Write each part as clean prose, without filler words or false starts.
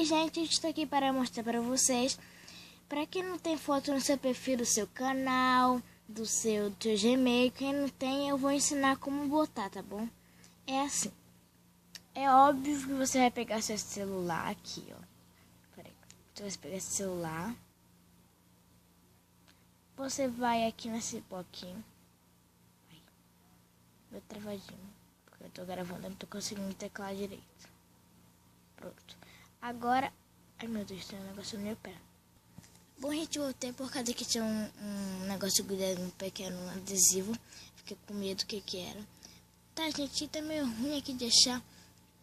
gente, eu estou aqui para mostrar para vocês. Para quem não tem foto no seu perfil do seu canal, do seu Gmail, quem não tem, eu vou ensinar como botar, tá bom? É assim. É óbvio que você vai pegar seu celular aqui, ó. Peraí. Você vai pegar esse celular. Você vai aqui nesse bloquinho. Aí. Meu travadinho. Porque eu tô gravando, eu não tô conseguindo teclar direito. Pronto. Agora... Ai, meu Deus, tem um negócio no meu pé. Bom, gente, voltei por causa que tinha um negócio grudado no pé, que era um adesivo. Fiquei com medo do que era. Tá, gente, tá meio ruim aqui de achar.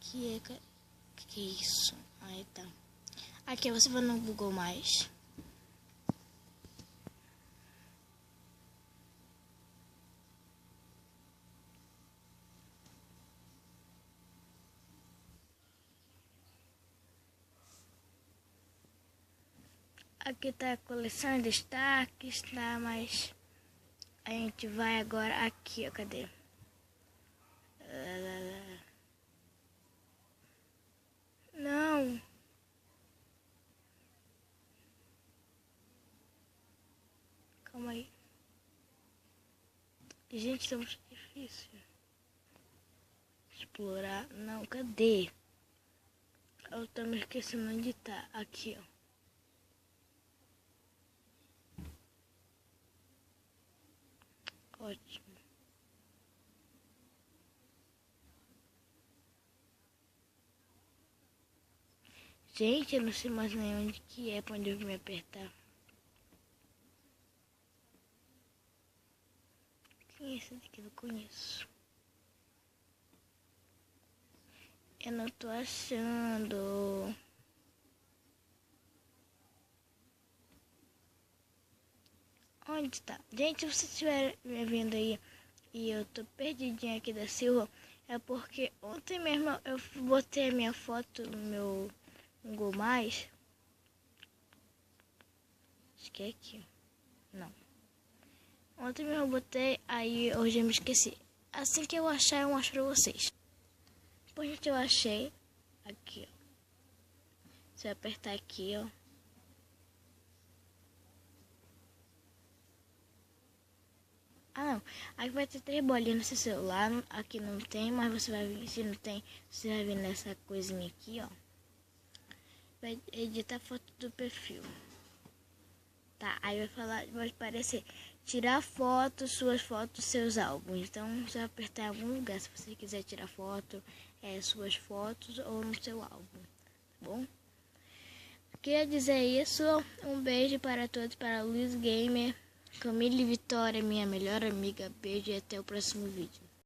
Que é isso? Aí tá. Aqui você vai no Google Mais. Aqui tá a coleção de destaques, tá? Mas a gente vai agora aqui, ó. Cadê? Não. Calma aí. Gente, tá muito difícil. Explorar. Não, cadê? Eu tô me esquecendo onde tá. Aqui, ó. Ótimo. Gente, eu não sei mais nem onde que é, pra onde eu vou me apertar. Quem é esse daqui? Eu não conheço. Eu não tô achando. Onde tá? Gente, se você estiver me vendo aí e eu tô perdidinha aqui da Silva, é porque ontem mesmo eu botei a minha foto no meu Google Mais. Acho que é aqui. Não. Ontem mesmo eu botei, aí hoje eu me esqueci. Assim que eu achar, eu mostro pra vocês. Depois, gente, eu achei. Aqui, ó. Você vai apertar aqui, ó. Ah, não. Aqui vai ter 3 bolinhas no seu celular. Aqui não tem, mas você vai vir. Se não tem, você vai vir nessa coisinha aqui, ó. Vai editar foto do perfil. Tá, aí vai aparecer tirar fotos, suas fotos, seus álbuns. Então, você vai apertar em algum lugar se você quiser tirar foto, suas fotos ou no seu álbum, tá bom? Queria dizer isso, um beijo para todos, para Luiz Gamer, Camille Vitória, minha melhor amiga, beijo e até o próximo vídeo.